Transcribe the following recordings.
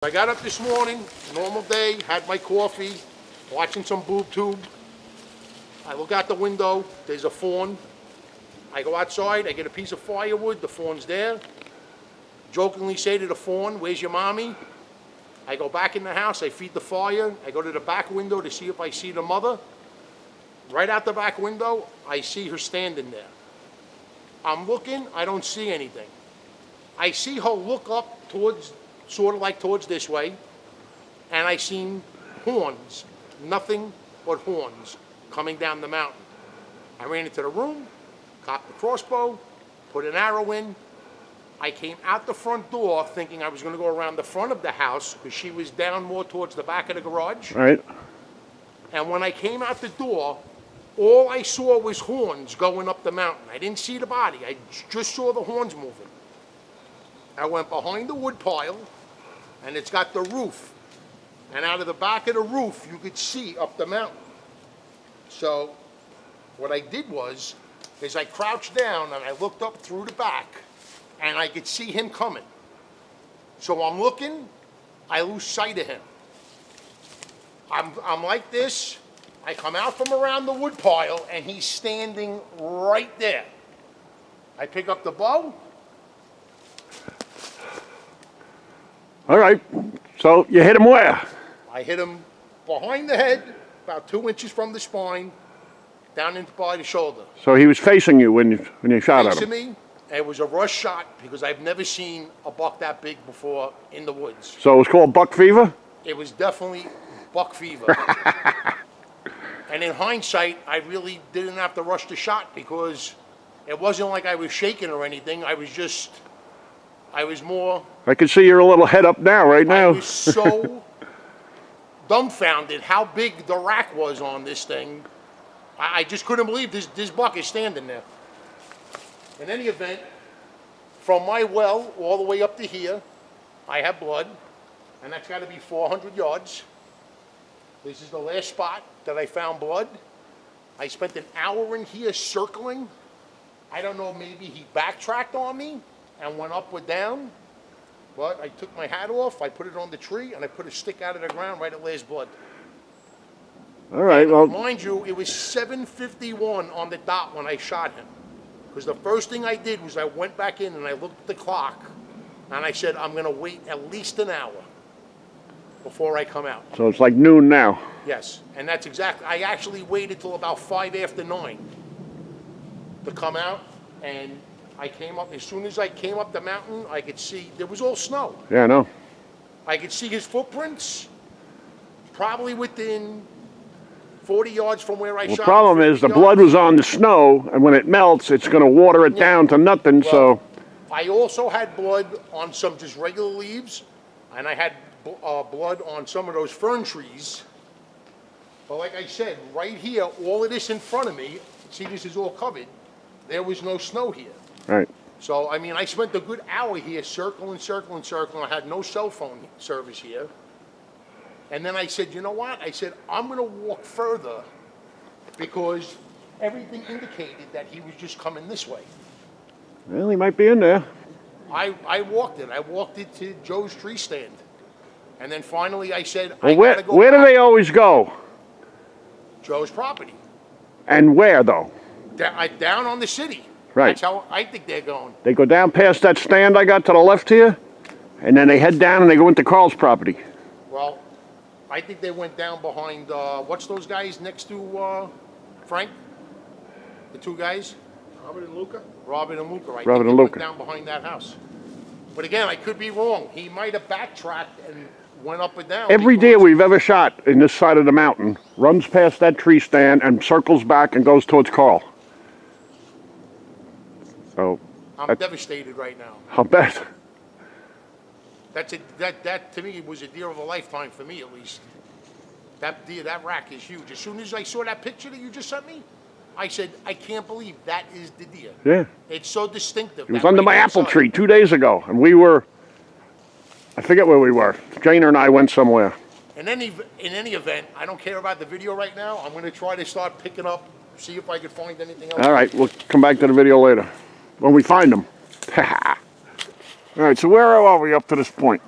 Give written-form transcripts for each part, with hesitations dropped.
I got up this morning, normal day, had my coffee, watching some boob tube. I look out the window, there's a fawn. I go outside, I get a piece of firewood, the fawn's there. Jokingly say to the fawn, "Where's your mommy?" I go back in the house, I feed the fire, I go to the back window to see if I see the mother. Right out the back window, I see her standing there. I'm looking, I don't see anything. I see her look up towards, sort of like towards this way, and I seen horns, nothing but horns coming down the mountain. I ran into the room, cocked the crossbow, put an arrow in. I came out the front door thinking I was going to go around the front of the house because she was down more towards the back of the garage. Right. And when I came out the door, all I saw was horns going up the mountain. I didn't see the body. I just saw the horns moving. I went behind the wood pile, and it's got the roof. And out of the back of the roof, you could see up the mountain. So what I did was, is I crouched down and I looked up through the back, and I could see him coming. So I'm looking, I lose sight of him. I'm like this, I come out from around the wood pile, and he's standing right there. I pick up the bow. All right. So you hit him where? I hit him behind the head, about 2 inches from the spine, down into by the shoulder. So he was facing you when you shot at Facing him. me, and it was a rush shot because I've never seen a buck that big before in the woods. So it was called buck fever? It was definitely buck fever. And in hindsight, I really didn't have to rush the shot because it wasn't like I was shaking or anything. I was more... I can see you're a little head up now, right now. I was so dumbfounded how big the rack was on this thing. I just couldn't believe this buck is standing there. In any event, from my well all the way up to here, I have blood, and that's got to be 400 yards. This is the last spot that I found blood. I spent an hour in here circling. I don't know, maybe he backtracked on me and went up or down, but I took my hat off, I put it on the tree, and I put a stick out of the ground right at last blood. All right, well, Mind you, it was 7:51 on the dot when I shot him. Because the first thing I did was I went back in and I looked at the clock, and I said, I'm gonna wait at least an hour before I come out. so it's like noon now. Yes, and that's exactly, I actually waited till about 5 after 9 to come out, and I came up, as soon as I came up the mountain, I could see, there was all snow. Yeah, I know. I could see his footprints, probably within 40 yards from where I The shot. problem is the 50 blood yards. was on the snow, and when it melts, it's going to water it down to nothing, so... I also had blood on some just regular leaves, and I had blood on some of those fern trees. But like I said, right here, all of this in front of me, see this is all covered, there was no snow here. Right. So, I mean, I spent a good hour here circling. I had no cell phone service here. And then I said, you know what? I said, I'm going to walk further because everything indicated that he was just coming this way. Well, he might be in there. I walked it. I walked it to Joe's tree stand. And then finally I said, Well, I where gotta go do back. they always go? Joe's property. And where, though? Down on the city. Right. That's how I think they're going. They go down past that stand I got to the left here, and then they head down and they go into Carl's property. Well, I think they went down behind, what's those guys next to Frank? The two guys? Robert and Luca? Robert and Luca. I Robert think and they Luca. went down behind that house. But again, I could be wrong. He might have backtracked and went up and down. Every because- deer we've ever shot in this side of the mountain runs past that tree stand and circles back and goes towards Carl. So, I'm devastated right now. I'll bet. That to me was a deer of a lifetime for me at least. That deer, that rack is huge. As soon as I saw that picture that you just sent me, I said, I can't believe that is the deer. Yeah. It's so distinctive. He was under my apple tree 2 days ago, and I forget where we were. Jana and I went somewhere. In any event, I don't care about the video right now. I'm going to try to start picking up, see if I can find anything else. All right, we'll come back to the video later when we find them. All right, so where are we up to this point?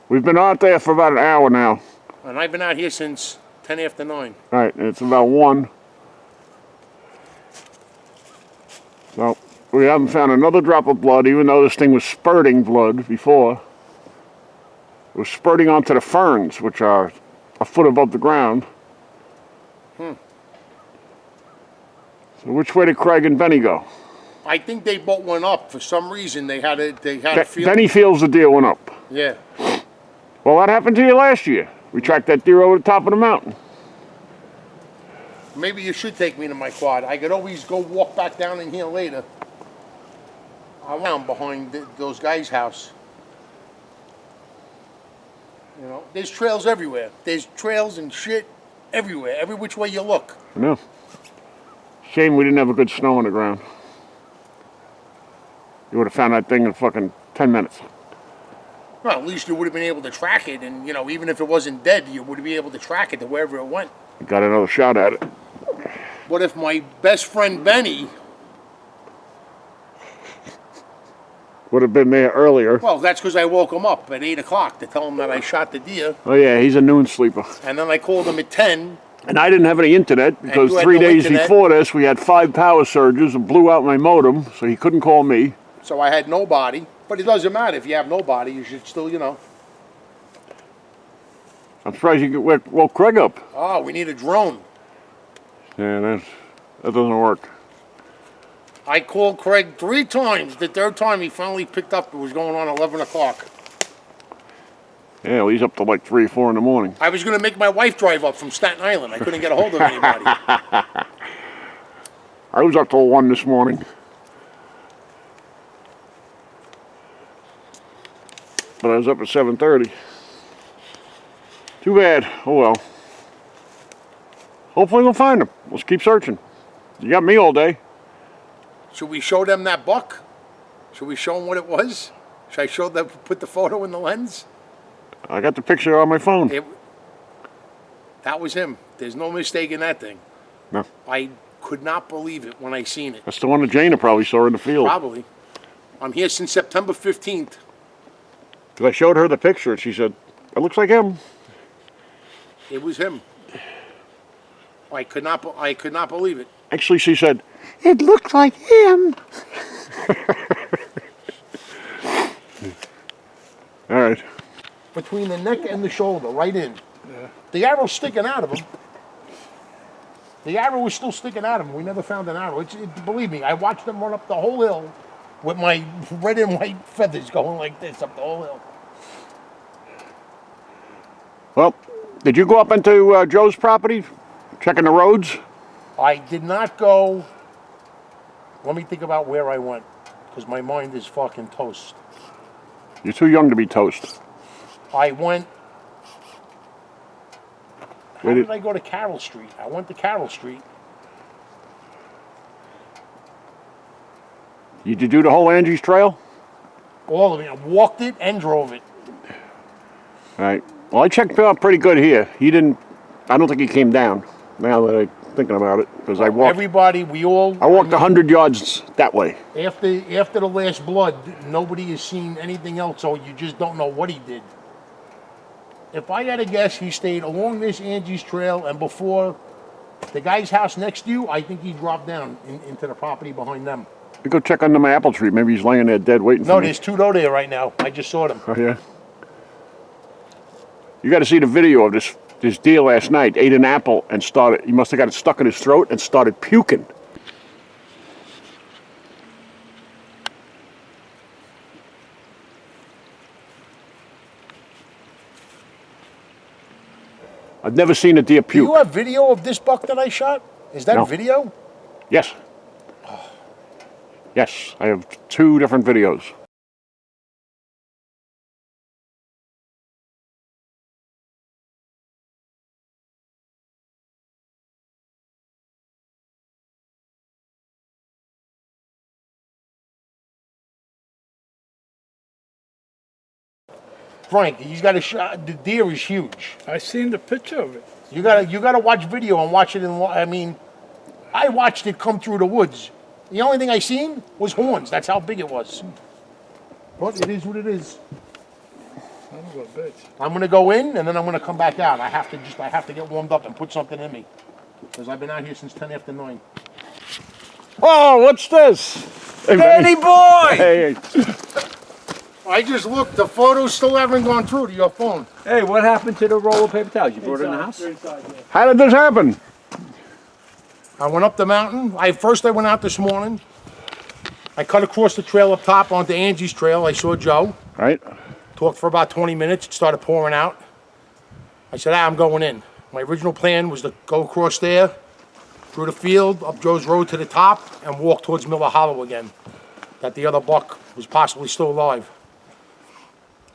We've been out there for about an hour now. And I've been out here since 10 after 9. All right, it's about 1. So we haven't found another drop of blood, even though this thing was spurting blood before. It was spurting onto the ferns, which are a foot above the ground. So which way did Craig and Benny go? I think they both went up. For some reason, they had a feeling. Benny feels the deer went up. Yeah. Well, that happened to you last year. We tracked that deer over the top of the mountain. Maybe you should take me to my quad. I could always go walk back down in here later. I went behind those guys' house. You know, there's trails everywhere. There's trails and shit everywhere, every which way you look. I know. Shame we didn't have a good snow on the ground. You would have found that thing in fucking 10 minutes. Well, at least you would have been able to track it, and you know, even if it wasn't dead, you would be able to track it to wherever it went. Got another shot at it. What if my best friend Benny would have been there earlier? Well, that's because I woke him up at 8 o'clock to tell him that I shot the deer. Oh yeah, he's a noon sleeper. And then I called him at 10. And I didn't have any internet because you had 3 no days internet. before this we had 5 power surges and blew out my modem, so he couldn't call me. So I had nobody. But it doesn't matter. If you have nobody, you should still, you know. I'm surprised you woke Craig up. Oh, we need a drone. Yeah, that doesn't work. I called Craig 3 times. The third time he finally picked up. It was going on 11 o'clock. Yeah, well, he's up to like 3 or 4 in the morning. I was going to make my wife drive up from Staten Island. I couldn't get a hold of anybody. I was up till 1 this morning. But I was up at 7:30. Too bad. Oh well. Hopefully we'll find him. Let's keep searching. You got me all day. Should we show them that buck? Should we show them what it was? Should I show them, put the photo in the lens? I got the picture on my phone. That was him. There's no mistake in that thing. No. I could not believe it when I seen it. That's the one that Jana probably saw in the field. Probably. I'm here since September 15th. Because I showed her the picture and she said, it looks like him. It was him. I could not believe it. Actually, she said, it looks like him. All right. Between the neck and the shoulder, right in. Yeah. The arrow's sticking out of him. The arrow was still sticking out of him. We never found an arrow. Believe me, I watched him run up the whole hill with my red and white feathers going like this up the whole hill. Well, did you go up into Joe's property, checking the roads? I did not go. Let me think about where I went, because my mind is fucking toast. You're too young to be toast. I went. How did I go to Carroll Street? I went to Carroll Street. Did you do the whole Angie's Trail? All of it. I walked it and drove it. All right. Well, I checked out pretty good here. He didn't. I don't think he came down. Now that I'm thinking about it, because I walked. Everybody, we all. I walked 100 yards that way. After the last blood, nobody has seen anything else, so you just don't know what he did. If I had to guess, he stayed along this Angie's Trail, and before the guy's house next to you, I think he dropped down into the property behind them. You go check under my apple tree. Maybe he's laying there dead waiting for me. No, there's 2 there right now. I just saw them. Oh, yeah? You got to see the video of this deer last night. Ate an apple and started, he must have got it stuck in his throat and started puking. I've never seen a deer Do puke. you have video of this buck that I shot? Is that No. video? Yes. Yes, I have 2 different videos. Frank, he's got a shot. The deer is huge. I seen the picture of it. You gotta watch video and watch it I watched it come through the woods. The only thing I seen was horns. That's how big it was. But it is what it is. I'm gonna go in and then I'm gonna come back out. I have to get warmed up and put something in me. Because I've been out here since 10 after 9. Oh, what's this? Hey, Danny boy! Hey, I just looked, the photos still haven't gone through to your phone. Hey, what happened to the roll of paper towels? You brought it in the house? how did this happen? I went up the mountain. First I went out this morning. I cut across the trail up top onto Angie's trail. I saw Joe. Right? Talked for about 20 minutes. It started pouring out. I said, I'm going in. My original plan was to go across there, through the field, up Joe's Road to the top, and walk towards Miller Hollow again. That the other buck was possibly still alive.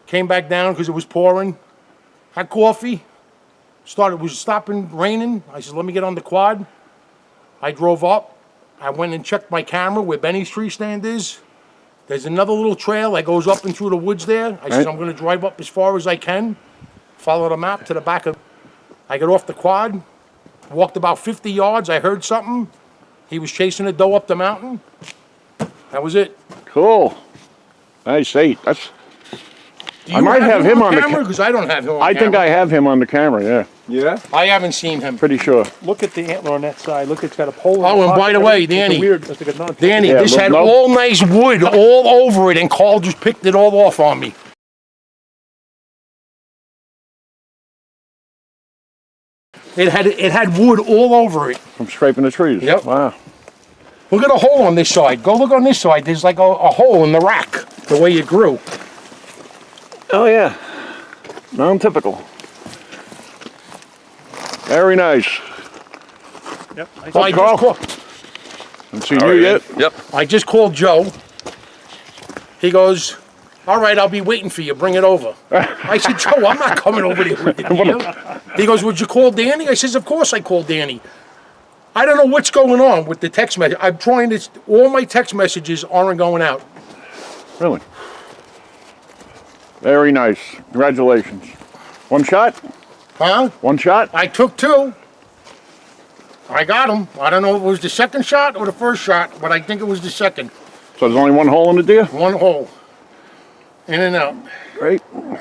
Came back down because it was pouring. Had coffee. Was stopping raining. I said, let me get on the quad. I drove up. I went and checked my camera where Benny's tree stand is. There's another little trail that goes up and through the woods there. I said, I'm going to drive up as far as I can, follow the map to the back of. I got off the quad, walked about 50 yards. I heard something. He was chasing a doe up the mountain. That was it. Cool. Nice. Hey, that's. Do I you might have him on the camera because I don't have him on I camera. think I have him on the camera, yeah. Yeah? I haven't seen him. Pretty sure. Look at the antler on that side. Look, it's got a pole. Oh, and by the way, Danny. It's like a non. Danny, Yeah, this look, had no. all nice wood all over it, and Carl just picked it all off on me. It had wood all over it. From scraping the trees. Yep. Wow. Look at a hole on this side. Go look on this side. There's like a hole in the rack, the way it grew. Oh, yeah. Non-typical. Very nice. Yep. So I, Carl. just called, Haven't seen you yet. Yep. I just called Joe. He goes, all right, I'll be waiting for you. Bring it over. I said, Joe, I'm not coming over there with the deal. He goes, would you call Danny? I says, of course I called Danny. I don't know what's going on with the text message. I'm trying to, all my text messages aren't going out. Really? Very nice. Congratulations. One shot? Huh? One shot? I took 2. I got him. I don't know if it was the second shot or the first shot, but I think it was the second. So there's only one hole in the deer? One hole. In and out. Great. All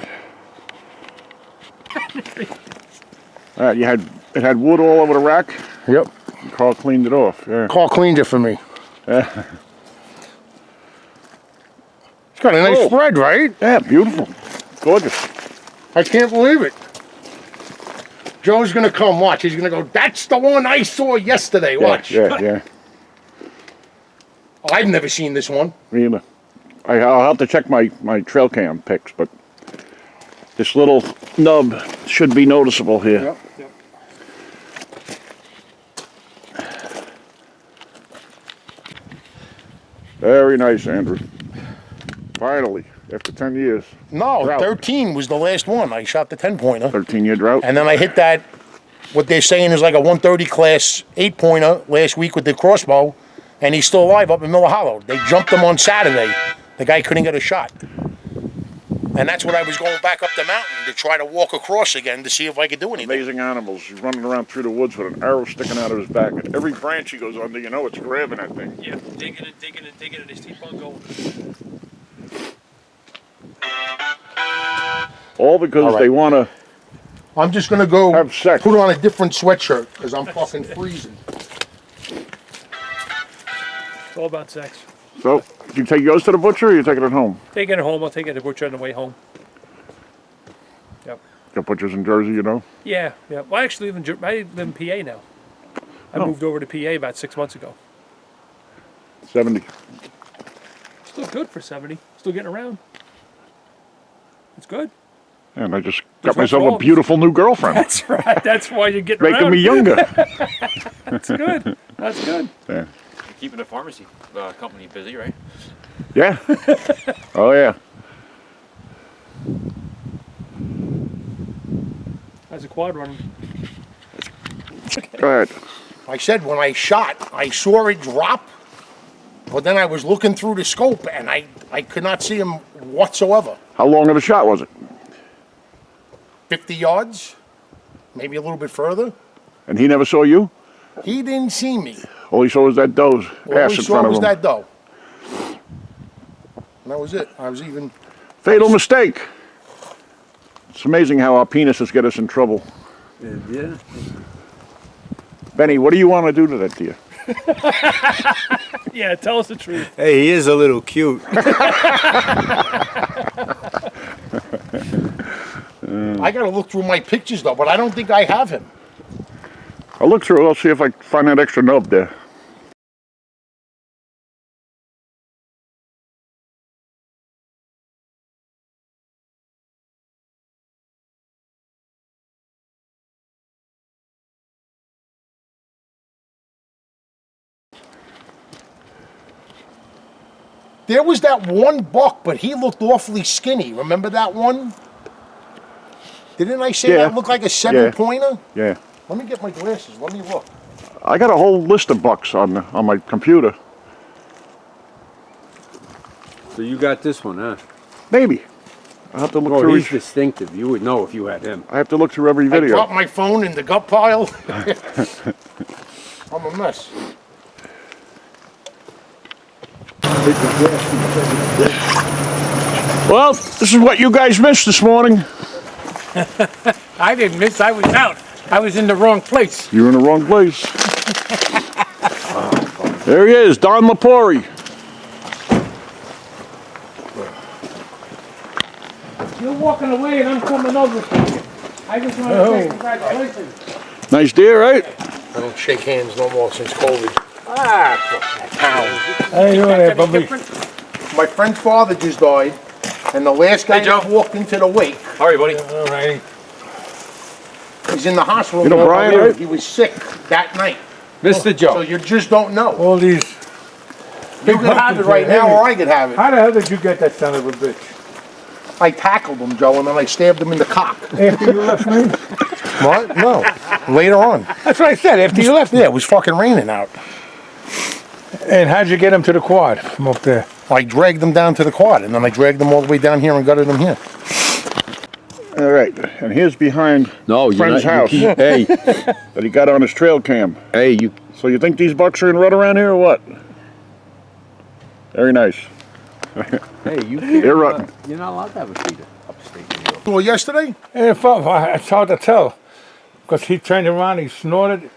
right, it had wood all over the rack. Yep. Carl cleaned it off. Yeah. Carl cleaned it for me. Yeah. It's got a nice Cool. spread, right? Yeah, beautiful. Gorgeous. I can't believe it. Joe's gonna come, watch. He's gonna go, that's the one I saw yesterday, watch. Yeah. I've never seen this one. Me either. I'll have to check my trail cam pics, but this little nub should be noticeable here. Yep. Very nice, Andrew. Finally, after 10 years. No, Drought. 13 was the last one. I shot the 10-pointer. 13-year drought. And then I hit that, what they're saying is like a 130 class 8-pointer last week with the crossbow, and he's still alive up in Miller Hollow. They jumped him on Saturday. The guy couldn't get a shot. And that's what I was going back up the mountain to try to walk across again to see if I could do anything. Amazing animals. He's running around through the woods with an arrow sticking out of his back. And every branch he goes under, you know it's grabbing that thing. Yeah, digging and his teeth on going. All because All right. they want to I'm just gonna go have sex. put on a different sweatshirt because I'm fucking freezing. It's all about sex. So, do you take yours to the butcher or you take it at home? Take it home. I'll take it to the butcher on the way home. Yep. Got butchers in Jersey, you know? Yeah. Well, I actually I live in PA now. I moved over to PA about 6 months ago. 70. Still good for 70. Still getting around. It's good. And I just There's got myself what's a wrong. beautiful new girlfriend. That's right. That's why you're getting Making around. me younger. That's good. That's good. Yeah. Keeping the pharmacy company busy, right? Yeah. Oh, yeah. How's the quad running? Go ahead. I said when I shot, I saw it drop, but then I was looking through the scope and I could not see him whatsoever. How long of a shot was it? 50 yards, maybe a little bit further. And he never saw you? He didn't see me. All he saw was that doe's All ass we in saw front of was him. that doe. And that was it. I was even, Fatal mistake. It's amazing how our penises get us in trouble. Yeah. Benny, what do you want to do to that deer? Yeah, tell us the truth. Hey, he is a little cute. I gotta look through my pictures though, but I don't think I have him. I'll look through it. I'll see if I can find that extra nub there. There was that one buck, but he looked awfully skinny. Remember that one? Didn't I say Yeah. that looked like a 7-pointer? Yeah. Let me get my glasses. Let me look. I got a whole list of bucks on my computer. So you got this one, huh? Maybe. I have to look Oh, through he's each, distinctive. You would know if you had him. I have to look through every I video. dropped my phone in the gut pile. I'm a mess. Well, this is what you guys missed this morning. I didn't miss. I was out. I was in the wrong place. You're in the wrong place. There he is, Don Lepori. You're walking away and I'm coming over to you. I just want to say congratulations. Nice deer, right? I don't shake hands no more since COVID. How you doing there, Bubby? My friend's father just died, and the last guy Hey, Joe. that walked into the wake, How are you, buddy? All right. he's in the hospital. You know now, Brian, but right? He was sick that night. Mr. So Joe. you just don't know. All these. You can have it right now, or I could have it. How the hell did you get that son of a bitch? I tackled him, Joe, and then I stabbed him in the cock. After you left me? What? No. Later on. That's what I said. After you left me. Yeah, it was fucking raining out. And how'd you get him to the quad from up there? I dragged him down to the quad, and then I dragged him all the way down here and gutted him here. All right, and here's behind No, you're friend's not. house You keep, hey, that he got on his trail cam. hey, you. So you think these bucks are in rut around here or what? Very nice. Hey, you. They're rutting. You're not allowed to have a feeder upstate New York. Well, yesterday? It's hard to tell. Because he turned around, he snorted.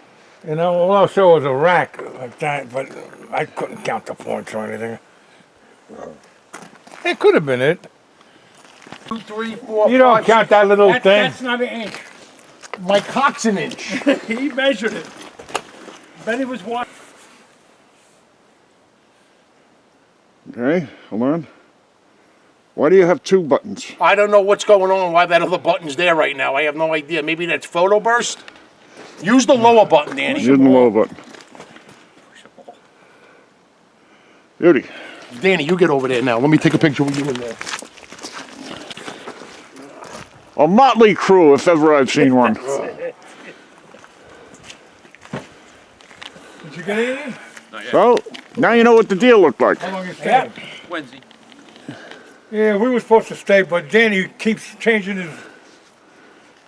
You know, all I saw was a rack like that, but I couldn't count the points or anything. It could have been it. 2, 3, 4, You don't 5, count that little thing. That's not an inch. 6. My cock's an inch. He measured it. Benny was watching. Okay, hold on. Why do you have two buttons? I don't know what's going on, why that other button's there right now. I have no idea. Maybe that's photo burst? Use the lower button, Danny. Using the lower button. Beauty. Danny, you get over there now. Let me take a picture with you in there. A motley crew, if ever I've seen one. Did you get anything? So, now you know what the deal looked like. How long you staying? Wednesday. Yeah, we were supposed to stay, but Danny keeps changing his.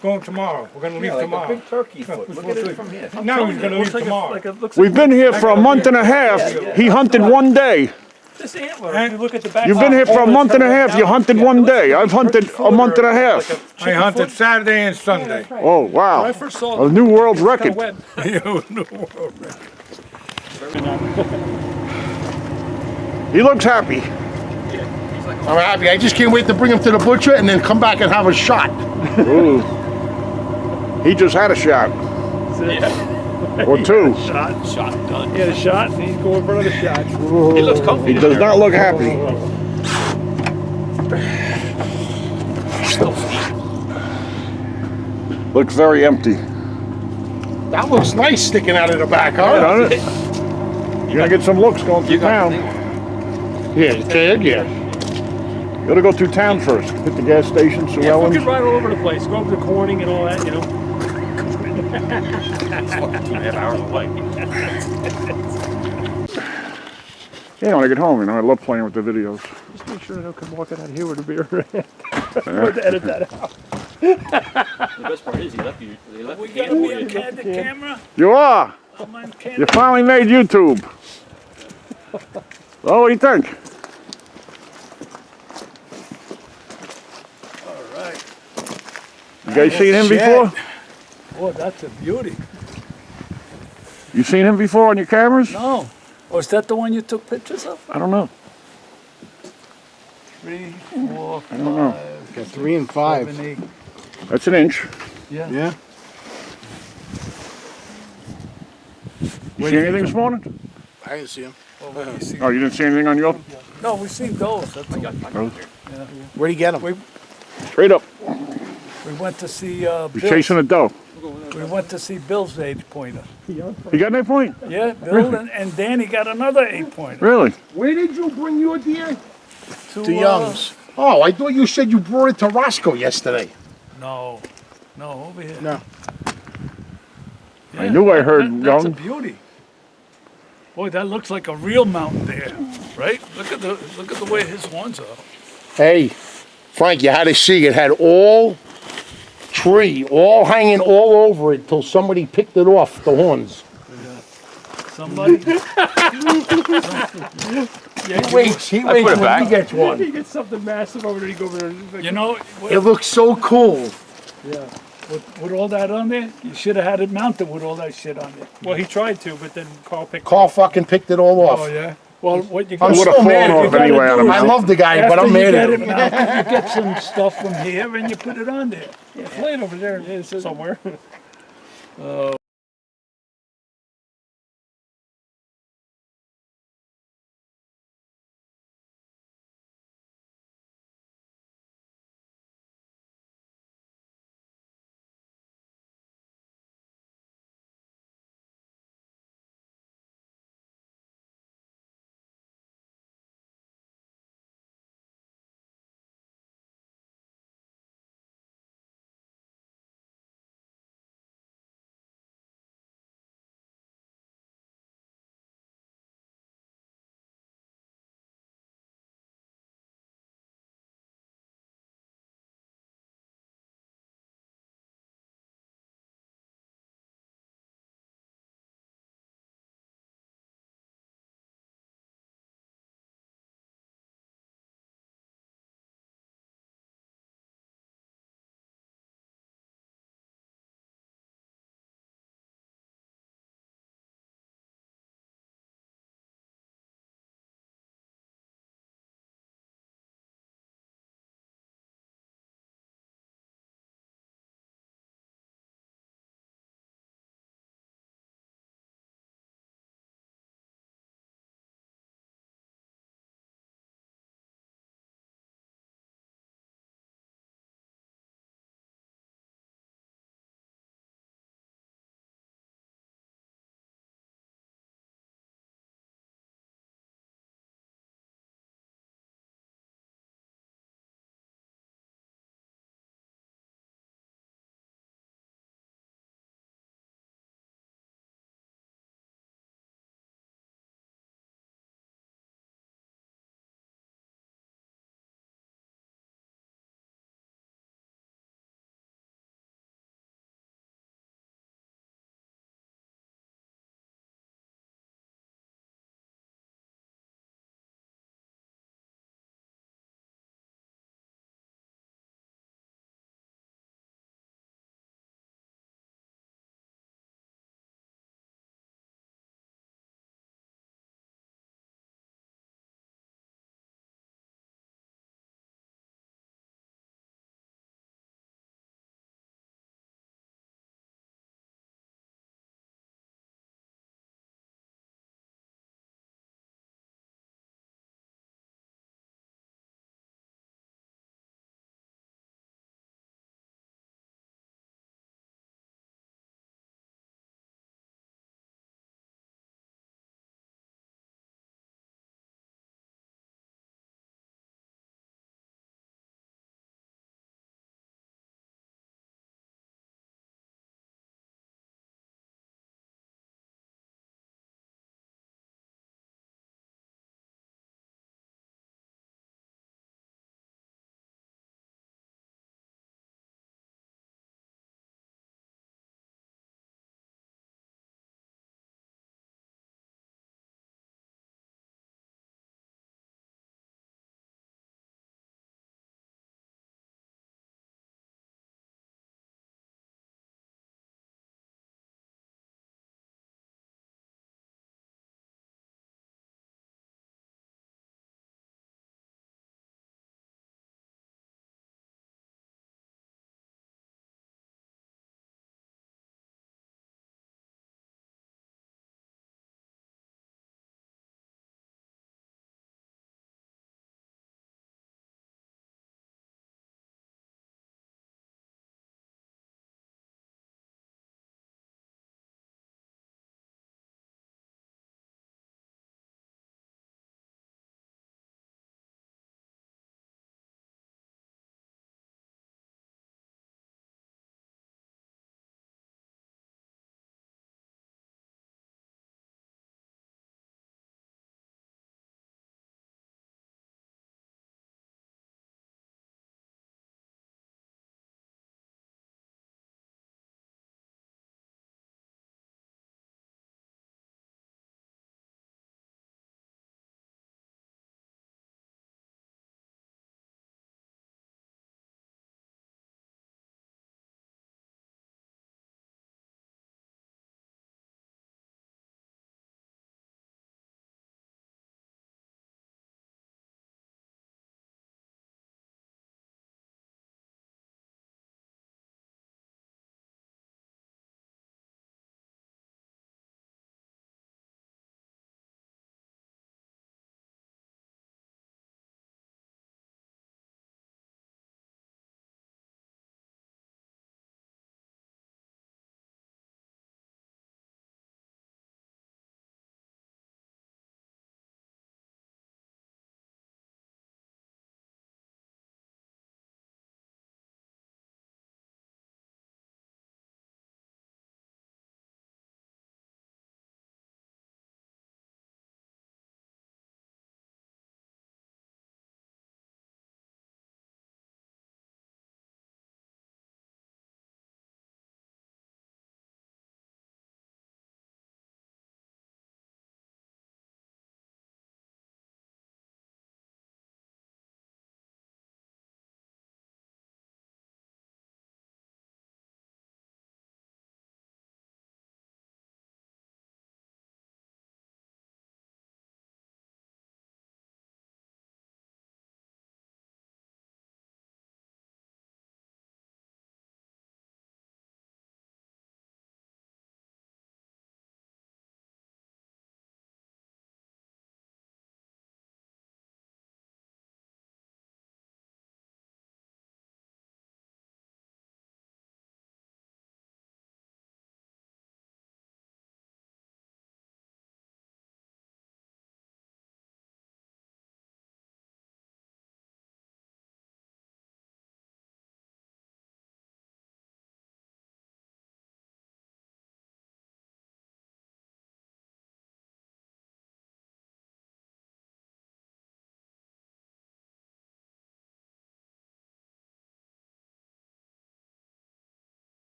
Going tomorrow. We're gonna leave tomorrow. big turkey foot. Look at it from here. Now he's gonna leave tomorrow. We've been here for a month and a half. He hunted one day. This antler, if you look at the back. You've been here for a month and a half. You hunted one day. I've hunted a month and a half. I hunted Saturday and Sunday. Oh, When I wow. first saw A new world record. He looks happy. I'm happy. I just can't wait to bring him to the butcher and then come back and have a shot. Ooh. He just had a shot. Or two. Shot done. He had a shot, and he's going for another shot. He looks comfy. He does not look happy. Still steep. Looks very empty. That looks nice sticking out of the back, huh? Don't it? You're gonna get some looks going through You got town. Yeah, you can, yeah. You gotta go through town first. Hit the gas station, Sue Yeah, we Ellen's. could ride all over the place, go over to Corning and all that, you know. 2.5 hours away. Yeah, when I get home, you know, I love playing with the videos. Just make sure I don't come walking out here with a beer in hand. I'm going to edit that out. The best part is he left you. They left the can for you. The camera? You are! I'm on camera. You finally made YouTube. Well, what do you think? You guys seen him Shit. before? Oh, that's a beauty. You seen him before on your cameras? No. Oh, is that the one you took pictures of? I don't know. 3, 4, I don't know. 5, Got 3 and 5. 7, 8. That's an inch. Yeah. Yeah. You see anything this morning? I didn't see him. Oh, you didn't see anything on your? No, we've seen those. That's all. Where'd he get him? Straight up. We went to see He's Bill's. chasing a doe. We went to see Bill's 8-pointer. You got any point? Yeah, Bill and Danny got another 8-pointer. Really? Where did you bring your deer? The Youngs. Oh, I thought you said you brought it to Roscoe yesterday. No, over here. No. I knew I heard That's a young. beauty. Boy, that looks like a real mountain deer, right? Look at the way his horns are. Hey, Frank, you had to see it had all tree, all hanging all over it till somebody picked it off the horns. Somebody. He waits when he gets one. He gets something massive over there. He go over there. And You know, It looks so cool. with all that on there, you should have had it mounted with all that shit on there. well, he tried to, but then Carl picked. Carl fucking picked it all off. Oh yeah. Well, what you I'm got? Would have still fallen mad. off You gotta anyway on do him. I love the guy, but I'm mad at him. You get some stuff from here and you put it on there. It's laid over there somewhere.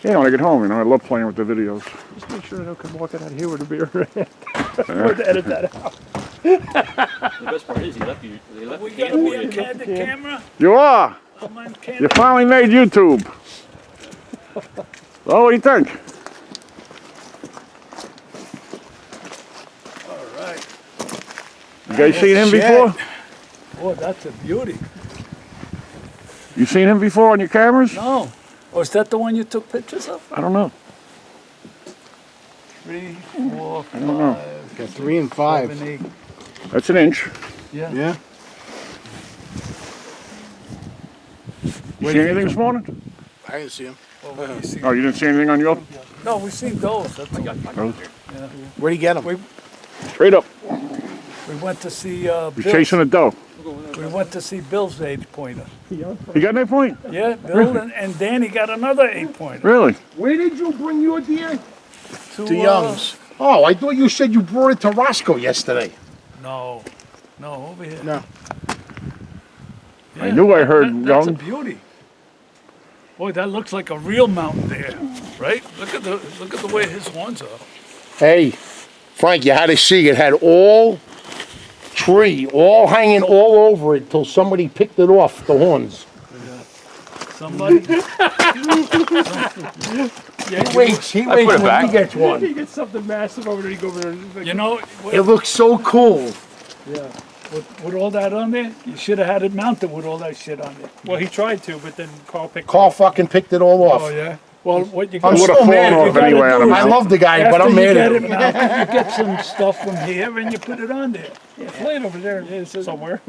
Yeah, when I get home, you know, I love playing with the videos. Just make sure I don't come walking out of here with a beer. We're to edit that out. The best part is he left you. They left We the got can me for a you. candid camera. You are! I'm on You camera. finally made YouTube. Well, what do you think? All right. You guys seen him Shit. before? Boy, that's a beauty. You seen him before on your cameras? No. Was that the one you took pictures of? I don't know. 3, 4, I don't know. 5, Got 3 and 5. 7, 8. That's an inch. Yeah. Yeah. You see anything this morning? I didn't see him. Well, we see- Oh, you didn't see anything on your? No, we've seen those. That's all. Where'd he get him? Straight up. We went to see You're Bill. chasing a doe. We went to see Bill's 8-pointer. You got any point? Yeah, Bill and Danny got another 8-pointer. Really? Where did you bring your deer? To Youngs. Oh, I thought you said you brought it to Roscoe yesterday. No, over here. No. I knew I heard That's a young. beauty. Boy, that looks like a real mountain there, right? Look at the way his horns are. Hey, Frank, you had to see it had all tree, all hanging all over it till somebody picked it off the horns. Somebody. He waits when he gets one. You get something massive over there, you go over there. And You know, It looks so cool. with all that on there, you should have had it mounted with all that shit on it. well, he tried to, but then Carl picked Carl fucking picked it all off. Oh yeah. Well, what you I'm got? Would have still mad. fallen You off gotta anyway on do a I is- mount. love the guy, but After I'm you mad get at it him. mounted, you get some stuff from here and you put it on there. It's laying over there somewhere.